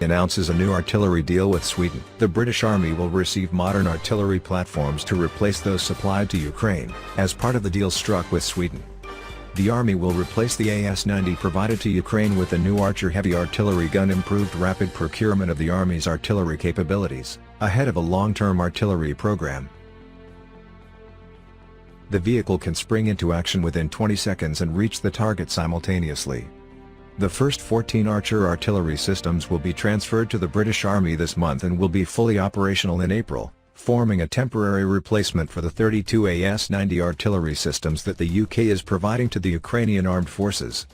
Announces a new artillery deal with Sweden. The British Army will receive modern artillery platforms to replace those supplied to Ukraine, as part of the deal struck with Sweden. The Army will replace the AS-90 provided to Ukraine with a new Archer heavy artillery gun. Improved rapid procurement of the Army's artillery capabilities, ahead of a long-term artillery program. The vehicle can spring into action within 20 seconds and reach the target simultaneously. The first 14 Archer artillery systems will be transferred to the British Army this month and will be fully operational in April, forming a temporary replacement for the 32 AS-90 artillery systems that the UK is providing to the Ukrainian Armed Forces.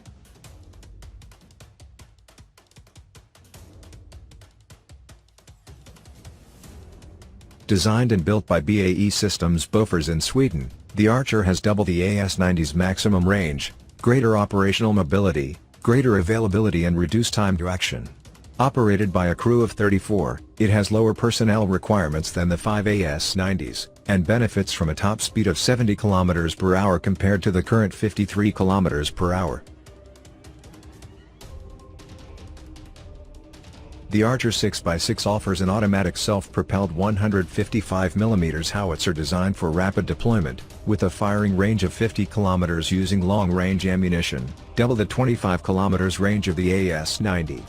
Designed and built by BAE Systems Bofors in Sweden, the Archer has double the AS-90's maximum range, greater operational mobility, greater availability and reduced time to action. Operated by a crew of 34, it has lower personnel requirements than the 5 AS-90s, and benefits from a top speed of 70 km per hour compared to the current 53 km per hour. The Archer 6x6 offers an automatic self-propelled 155mm howitzer designed for rapid deployment, with a firing range of 50 km using long-range ammunition, double the 25 km range of the AS-90.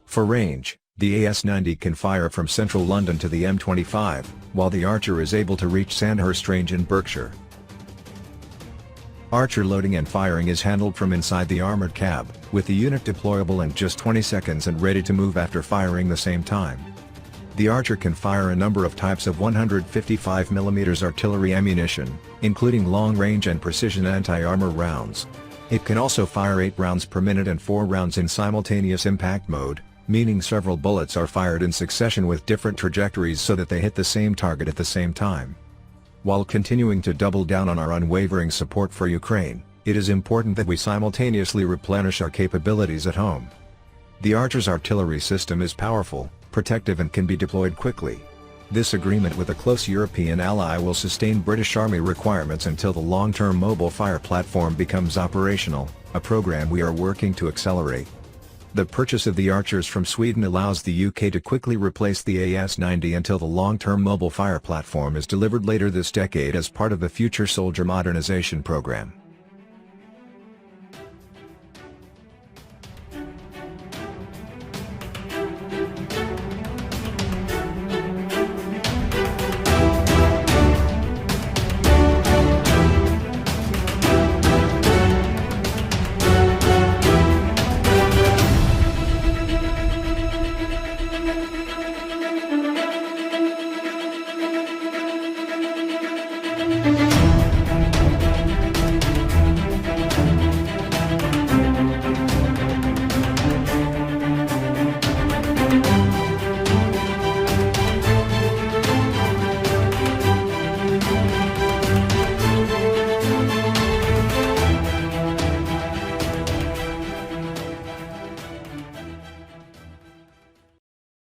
For range, the AS-90 can fire from central London to the M25, while the Archer is able to reach Sandhurst Range in Berkshire. Archer loading and firing is handled from inside the armored cab, with the unit deployable in just 20 seconds and ready to move after firing the same time. The Archer can fire a number of types of 155mm artillery ammunition, including long-range and precision anti-armor rounds. It can also fire 8 rounds per minute and 4 rounds in simultaneous impact mode, meaning several bullets are fired in succession with different trajectories so that they hit the same target at the same time. While continuing to double down on our unwavering support for Ukraine, it is important that we simultaneously replenish our capabilities at home. The Archer's artillery system is powerful, protective and can be deployed quickly. This agreement with a close European ally will sustain British Army requirements until the long-term mobile fire platform becomes operational, a program we are working to accelerate. The purchase of the Archers from Sweden allows the UK to quickly replace the AS-90 until the long-term mobile fire platform is delivered later this decade as part of the Future Soldier Modernization Program.